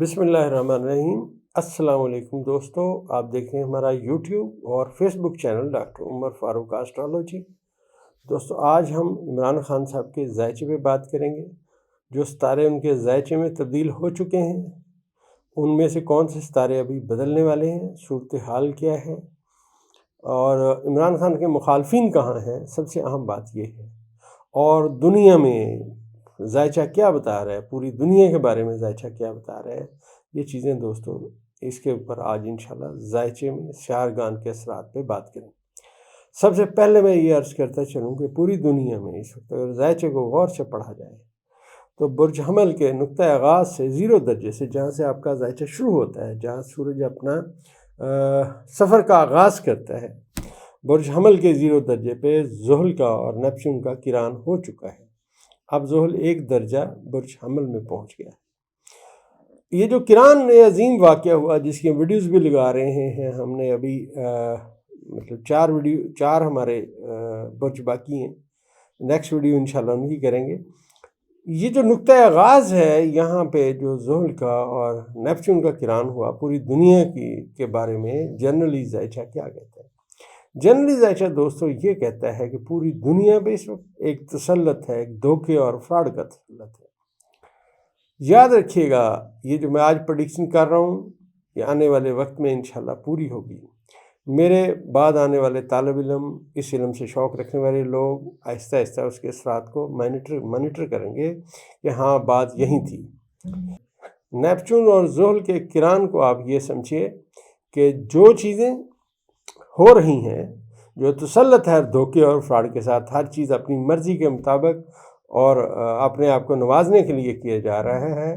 بسم اللہ الرحمن الرحیم۔ السلام علیکم دوستو، آپ دیکھ رہے ہیں ہمارا یوٹیوب اور فیس بک چینل ڈاکٹر عمر فاروق اسٹرالوجی۔ دوستو آج ہم عمران خان صاحب کے ذائچے پہ بات کریں گے۔ جو ستارے ان کے ذائچے میں تبدیل ہو چکے ہیں ان میں سے کون سے ستارے ابھی بدلنے والے ہیں، صورتحال کیا ہے، اور عمران خان کے مخالفین کہاں ہیں، سب سے اہم بات یہ ہے۔ اور دنیا میں ذائچہ کیا بتا رہا ہے، پوری دنیا کے بارے میں ذائچہ کیا بتا رہا ہے، یہ چیزیں دوستو اس کے اوپر آج انشاءاللہ ذائچے میں سیارگان کے اثرات پہ بات کریں۔ سب سے پہلے میں یہ عرض کرتا چلوں کہ پوری دنیا میں اس وقت اگر ذائچے کو غور سے پڑھا جائے تو برج حمل کے نقطہ آغاز سے 0 درجے سے، جہاں سے آپ کا ذائچہ شروع ہوتا ہے، جہاں سورج اپنا سفر کا آغاز کرتا ہے، برج حمل کے 0 درجے پہ زحل کا اور نیپچون کا کران ہو چکا ہے۔ اب زحل 1 درجہ برج حمل میں پہنچ گیا ہے۔ یہ جو کران عظیم واقعہ ہوا، جس کی ویڈیوز بھی لگا رہے ہیں ہم نے ابھی، مطلب 4 ہمارے برج باقی ہیں، نیکسٹ ویڈیو انشاءاللہ ان کی کریں گے۔ یہ جو نقطہ آغاز ہے یہاں پہ جو زحل کا اور نیپچون کا کران ہوا، پوری دنیا کے بارے میں جنرلی ذائچہ کیا کہتا ہے؟ جنرلی ذائچہ دوستو یہ کہتا ہے کہ پوری دنیا پہ اس وقت ایک تسلط ہے، ایک دھوکے اور فراڈ کا تسلط ہے۔ یاد رکھیے گا، یہ جو میں آج پریڈکشن کر رہا ہوں یہ آنے والے وقت میں انشاءاللہ پوری ہوگی۔ میرے بعد آنے والے طالب علم، اس علم سے شوق رکھنے والے لوگ آہستہ آہستہ اس کے اثرات کو مانیٹر کریں گے کہ ہاں بات یہی تھی۔ نیپچون اور زحل کے کران کو آپ یہ سمجھیے کہ جو چیزیں ہو رہی ہیں، جو تسلط ہے دھوکے اور فراڈ کے ساتھ، ہر چیز اپنی مرضی کے مطابق اور اپنے آپ کو نوازنے کے لیے کیا جا رہا ہے،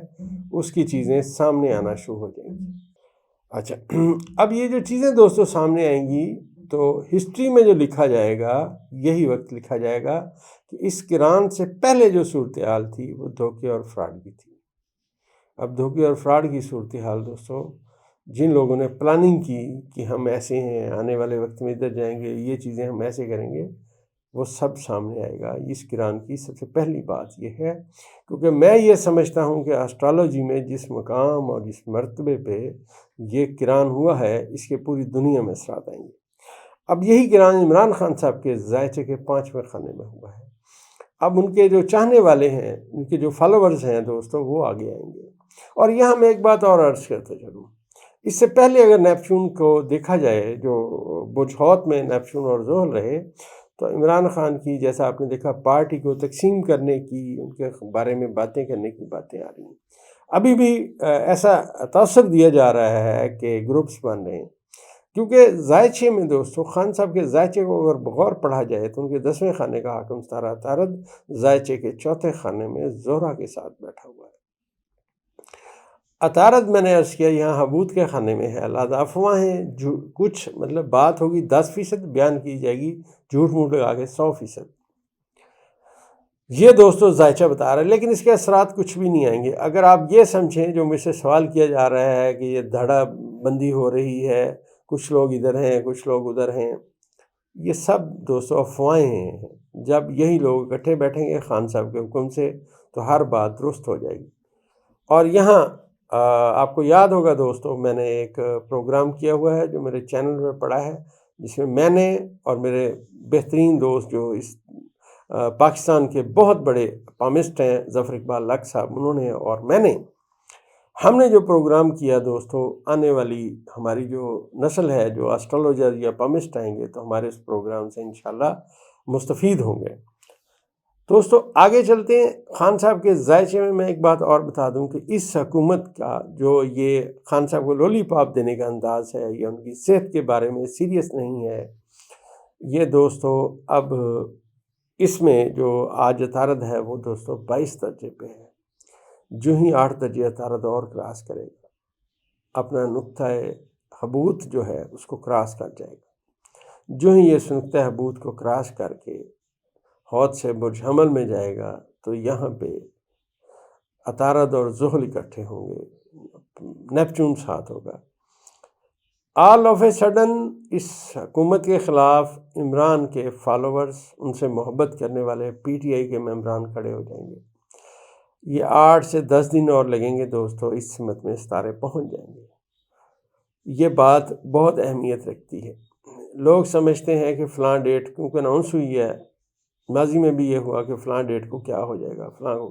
اس کی چیزیں سامنے آنا شروع ہو جائیں گی۔ اچھا، اب یہ جو چیزیں دوستو سامنے آئیں گی تو ہسٹری میں جو لکھا جائے گا، یہی وقت لکھا جائے گا کہ اس کران سے پہلے جو صورتحال تھی وہ دھوکے اور فراڈ کی تھی۔ اب دھوکے اور فراڈ کی صورتحال دوستو، جن لوگوں نے پلاننگ کی کہ ہم ایسے ہیں، آنے والے وقت میں ادھر جائیں گے، یہ چیزیں ہم ایسے کریں گے، وہ سب سامنے آئے گا۔ اس کران کی سب سے پہلی بات یہ ہے، کیونکہ میں یہ سمجھتا ہوں کہ اسٹرالوجی میں جس مقام اور جس مرتبے پہ یہ کران ہوا ہے، اس کے پوری دنیا میں اثرات آئیں گے۔ اب یہی کران عمران خان صاحب کے ذائچے کے 5ویں خانے میں ہوا ہے۔ اب ان کے جو چاہنے والے ہیں، ان کے جو فالوورز ہیں دوستو، وہ آگے آئیں گے۔ اور یہاں میں ایک بات اور عرض کرتا چلوں، اس سے پہلے اگر نیپچون کو دیکھا جائے، جو برج حوت میں نیپچون اور زحل رہے، تو عمران خان کی، جیسا آپ نے دیکھا، پارٹی کو تقسیم کرنے کی، ان کے بارے میں باتیں کرنے کی باتیں آ رہی ہیں۔ ابھی بھی ایسا تاثر دیا جا رہا ہے کہ گروپس بن رہے ہیں، کیونکہ ذائچے میں دوستو، خان صاحب کے ذائچے کو اگر بغور پڑھا جائے تو ان کے 10ویں خانے کا حاکم ستارہ عطارد ذائچے کے 4تھے خانے میں زہرہ کے ساتھ بیٹھا ہوا ہے۔ عطارد میں نے عرض کیا یہاں حبوط کے خانے میں ہے، لہذا افواہیں کچھ مطلب بات ہوگی 10% بیان کی جائے گی، جھوٹ موٹ لگا کے 100%۔ یہ دوستو ذائچہ بتا رہا ہے، لیکن اس کے اثرات کچھ بھی نہیں آئیں گے۔ اگر آپ یہ سمجھیں، جو مجھ سے سوال کیا جا رہا ہے کہ یہ دھڑا بندی ہو رہی ہے، کچھ لوگ ادھر ہیں کچھ لوگ ادھر ہیں، یہ سب دوستو افواہیں ہیں۔ جب یہی لوگ اکٹھے بیٹھیں گے خان صاحب کے حکم سے تو ہر بات درست ہو جائے گی۔ اور یہاں آپ کو یاد ہوگا دوستو، میں نے ایک پروگرام کیا ہوا ہے جو میرے چینل میں پڑا ہے، جس میں میں نے اور میرے بہترین دوست جو اس پاکستان کے بہت بڑے پامسٹ ہیں، ظفر اقبال لق صاحب، انہوں نے اور میں نے، ہم نے جو پروگرام کیا دوستو، آنے والی ہماری جو نسل ہے، جو اسٹرالوجر یا پامسٹ آئیں گے تو ہمارے اس پروگرام سے انشاءاللہ مستفید ہوں گے۔ دوستو آگے چلتے ہیں۔ خان صاحب کے ذائچے میں ایک بات اور بتا دوں کہ اس حکومت کا جو یہ خان صاحب کو لولی پاپ دینے کا انداز ہے، یا ان کی صحت کے بارے میں سیریس نہیں ہے، یہ دوستو اب اس میں جو آج عطارد ہے وہ دوستو 22 درجے پہ ہے۔ جو ہی 8 درجے عطارد اور کراس کرے گا، اپنا نقطہ حبوط جو ہے اس کو کراس کر جائے گا۔ جو ہی اس نقطہ حبوط کو کراس کر کے حوت سے برج حمل میں جائے گا تو یہاں پہ عطارد اور زحل اکٹھے ہوں گے، نیپچون ساتھ ہوگا۔ آل آف اے سڈن اس حکومت کے خلاف عمران کے فالوورز، ان سے محبت کرنے والے پی ٹی آئی کے ممبران کھڑے ہو جائیں گے۔ یہ 8 سے 10 دن اور لگیں گے دوستو، اس سمت میں ستارے پہنچ جائیں گے۔ یہ بات بہت اہمیت رکھتی ہے۔ لوگ سمجھتے ہیں کہ فلاں ڈیٹ کیونکہ اناؤنس ہوئی ہے، ماضی میں بھی یہ ہوا کہ فلاں ڈیٹ کو کیا ہو جائے گا، فلاں کو۔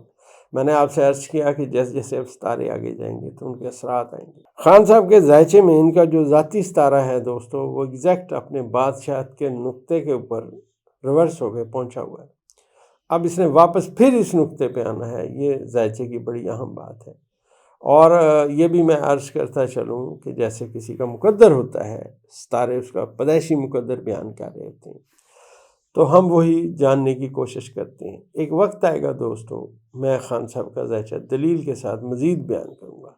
میں نے آپ سے عرض کیا کہ جیسے جیسے اب ستارے آگے جائیں گے تو ان کے اثرات آئیں گے۔ خان صاحب کے ذائچے میں ان کا جو ذاتی ستارہ ہے دوستو، وہ ایگزیکٹ اپنے بادشاہت کے نقطے کے اوپر ریورس ہو کے پہنچا ہوا ہے۔ اب اس نے واپس پھر اس نقطے پہ آنا ہے، یہ ذائچے کی بڑی اہم بات ہے۔ اور یہ بھی میں عرض کرتا چلوں کہ جیسے کسی کا مقدر ہوتا ہے، ستارے اس کا پیدائشی مقدر بیان کر رہے ہوتے ہیں، تو ہم وہی جاننے کی کوشش کرتے ہیں۔ ایک وقت آئے گا دوستو، میں خان صاحب کا ذائچہ دلیل کے ساتھ مزید بیان کروں گا،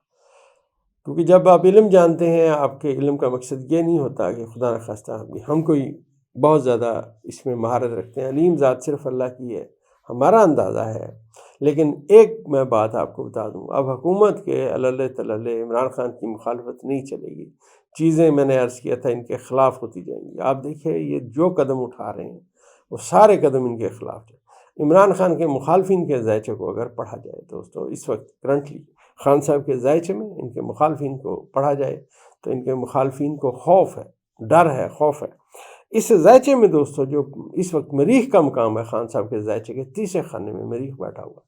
کیونکہ جب آپ علم جانتے ہیں، آپ کے علم کا مقصد یہ نہیں ہوتا کہ خدا نخواستہ ہم کوئی بہت زیادہ اس میں مہارت رکھتے ہیں۔ علیم ذات صرف اللہ کی ہے، ہمارا اندازہ ہے۔ لیکن ایک میں بات آپ کو بتا دوں، اب حکومت کے اللہ تعالی عمران خان کی مخالفت نہیں چلے گی، چیزیں میں نے عرض کیا تھا ان کے خلاف ہوتی جائیں گی۔ آپ دیکھیں یہ جو قدم اٹھا رہے ہیں وہ سارے قدم ان کے خلاف ہیں۔ عمران خان کے مخالفین کے ذائچے کو اگر پڑھا جائے دوستو، اس وقت کرنٹلی خان صاحب کے ذائچے میں ان کے مخالفین کو پڑھا جائے تو ان کے مخالفین کو خوف ہے، ڈر ہے، خوف ہے۔ اس ذائچے میں دوستو جو اس وقت مریخ کا مقام ہے، خان صاحب کے ذائچے کے تیسرے خانے میں مریخ بیٹھا ہوا۔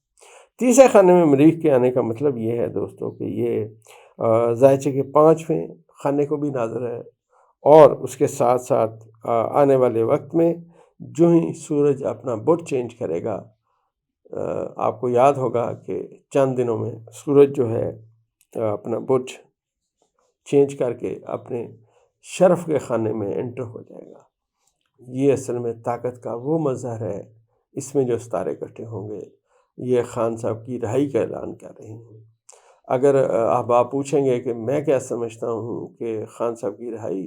تیسرے خانے میں مریخ کے آنے کا مطلب یہ ہے دوستو کہ یہ ذائچے کے 5ویں خانے کو بھی ناظر ہے، اور اس کے ساتھ ساتھ آنے والے وقت میں جو ہی سورج اپنا برج چینج کرے گا، آپ کو یاد ہوگا کہ چند دنوں میں سورج جو ہے اپنا برج چینج کر کے اپنے شرف کے خانے میں انٹر ہو جائے گا۔ یہ اصل میں طاقت کا وہ مظہر ہے، اس میں جو ستارے اکٹھے ہوں گے یہ خان صاحب کی رہائی کا اعلان کر رہے ہیں۔ اگر آپ پوچھیں گے کہ میں کیا سمجھتا ہوں کہ خان صاحب کی رہائی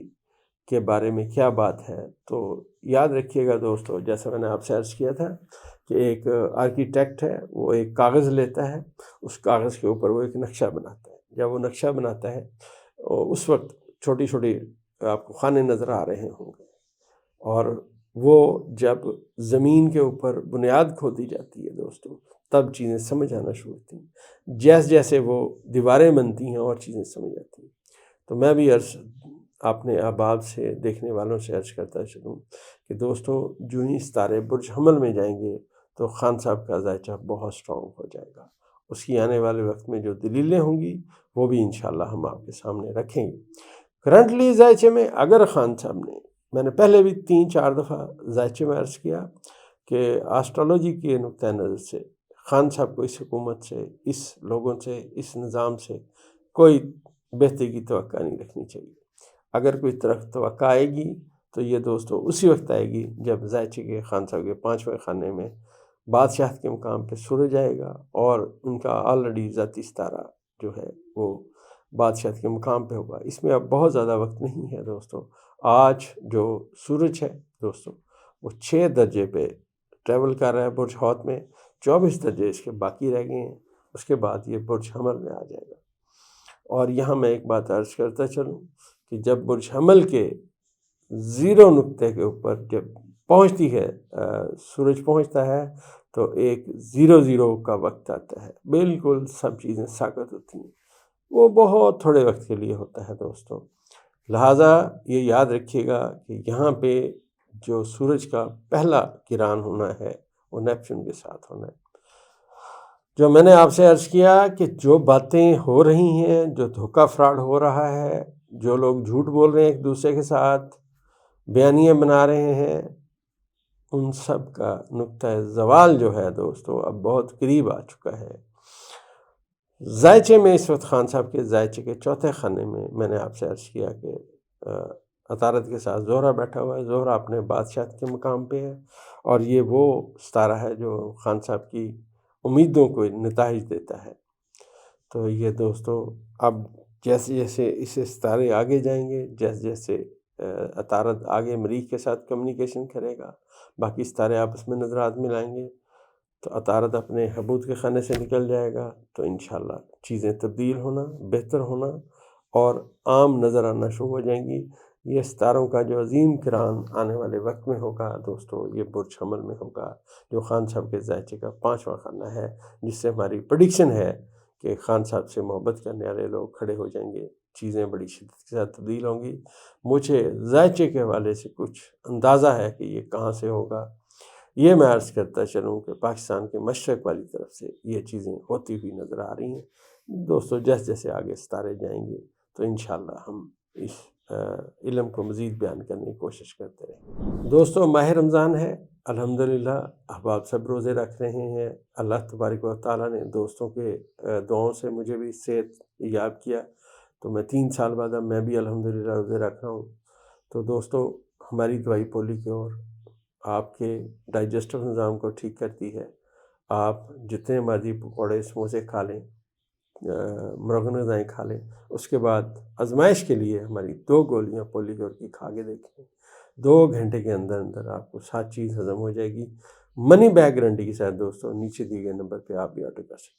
کے بارے میں کیا بات ہے، تو یاد رکھیے گا دوستو، جیسا میں نے آپ سے عرض کیا تھا کہ ایک آرکیٹیکٹ ہے، وہ ایک کاغذ لیتا ہے، اس کاغذ کے اوپر وہ ایک نقشہ بناتا ہے۔ جب وہ نقشہ بناتا ہے اس وقت چھوٹی چھوٹی آپ کو خانے نظر آ رہے ہوں گے، اور وہ جب زمین کے اوپر بنیاد کھودی جاتی ہے دوستو، تب چیزیں سمجھ آنا شروع ہوتی ہیں۔ جیسے جیسے وہ دیواریں بنتی ہیں اور چیزیں سمجھ آتی ہیں۔ تو میں بھی اپنے احباب سے، دیکھنے والوں سے عرض کرتا چلوں کہ دوستو جو ہی ستارے برج حمل میں جائیں گے تو خان صاحب کا ذائچہ بہت سٹرونگ ہو جائے گا۔ اس کی آنے والے وقت میں جو دلیلیں ہوں گی وہ بھی انشاءاللہ ہم آپ کے سامنے رکھیں گے۔ کرنٹلی ذائچے میں اگر خان صاحب نے، میں نے پہلے بھی 3-4 دفعہ ذائچے میں عرض کیا کہ آسٹرالوجی کے نقطۂ نظر سے خان صاحب کو اس حکومت سے، اس لوگوں سے، اس نظام سے کوئی بہتری کی توقع نہیں رکھنی چاہیے۔ اگر کوئی توقع آئے گی تو یہ دوستو اسی وقت آئے گی جب ذائچے کے خان صاحب کے 5ویں خانے میں بادشاہت کے مقام پہ سورج آئے گا، اور ان کا آلریڈی ذاتی ستارہ جو ہے وہ بادشاہت کے مقام پہ ہوگا۔ اس میں اب بہت زیادہ وقت نہیں ہے دوستو۔ آج جو سورج ہے دوستو وہ 6 درجے پہ ٹریول کر رہا ہے برج حوت میں، 24 درجے اس کے باقی رہ گئے ہیں، اس کے بعد یہ برج حمل میں آ جائے گا۔ اور یہاں میں ایک بات عرض کرتا چلوں کہ جب برج حمل کے 0 نقطے کے اوپر جب پہنچتی ہے سورج پہنچتا ہے تو ایک 0 کا وقت آتا ہے، بالکل سب چیزیں ساکت ہوتی ہیں۔ وہ بہت تھوڑے وقت کے لیے ہوتا ہے دوستو۔ لہٰذا یہ یاد رکھیے گا کہ یہاں پہ جو سورج کا پہلا کران ہونا ہے وہ نیپچون کے ساتھ ہونا ہے۔ جو میں نے آپ سے عرض کیا کہ جو باتیں ہو رہی ہیں، جو دھوکہ فراڈ ہو رہا ہے، جو لوگ جھوٹ بول رہے ہیں ایک دوسرے کے ساتھ، بیانیے بنا رہے ہیں، ان سب کا نقطۂ زوال جو ہے دوستو اب بہت قریب آ چکا ہے۔ ذائچے میں اس وقت خان صاحب کے ذائچے کے 4تھے خانے میں نے آپ سے عرض کیا کہ عطارد کے ساتھ زہرہ بیٹھا ہوا ہے۔ زہرہ اپنے بادشاہت کے مقام پہ ہے، اور یہ وہ ستارہ ہے جو خان صاحب کی امیدوں کو نتائج دیتا ہے۔ تو یہ دوستو اب جیسے جیسے اسے ستارے آگے جائیں گے، جیسے جیسے عطارد آگے مریخ کے ساتھ کمیونیکیشن کرے گا، باقی ستارے آپس میں نظرات ملائیں گے، تو عطارد اپنے حبوط کے خانے سے نکل جائے گا، تو انشاءاللہ چیزیں تبدیل ہونا، بہتر ہونا اور عام نظر آنا شروع ہو جائیں گی۔ یہ ستاروں کا جو عظیم کران آنے والے وقت میں ہوگا دوستو، یہ برج حمل میں ہوگا، جو خان صاحب کے ذائچے کا 5واں خانہ ہے، جس سے ہماری پریڈکشن ہے کہ خان صاحب سے محبت کرنے والے لوگ کھڑے ہو جائیں گے، چیزیں بڑی شدت کے ساتھ تبدیل ہوں گی۔ مجھے ذائچے کے حوالے سے کچھ اندازہ ہے کہ یہ کہاں سے ہوگا۔ یہ میں عرض کرتا چلوں کہ پاکستان کے مشرق والی طرف سے یہ چیزیں ہوتی ہوئی نظر آ رہی ہیں دوستو۔ جیسے جیسے آگے ستارے جائیں گے تو انشاءاللہ ہم اس علم کو مزید بیان کرنے کی کوشش کرتے رہیں۔ دوستو، ماہ رمضان ہے، الحمدللہ احباب سب روزے رکھ رہے ہیں۔ اللہ تبارک و تعالیٰ نے دوستوں کے دعاؤں سے مجھے بھی صحت یاب کیا، تو میں 3 سال بعد اب میں بھی الحمدللہ روزے رکھ رہا ہوں۔ تو دوستو، ہماری دوائی پولی کی اور آپ کے ڈائجسٹو نظام کو ٹھیک کرتی ہے۔ آپ جتنے مرضی پکوڑے سموسے کھا لیں، مرغن غذائیں کھا لیں، اس کے بعد آزمائش کے لیے ہماری 2 گولیاں پولی کیور کی کھا کے دیکھیں، 2 گھنٹے کے اندر اندر آپ کو 7 چیز ہضم ہو جائے گی، منی بیک گارنٹی کے ساتھ دوستو۔ نیچے دیے گئے نمبر پہ آپ بھی آرڈر کر سکتے ہیں۔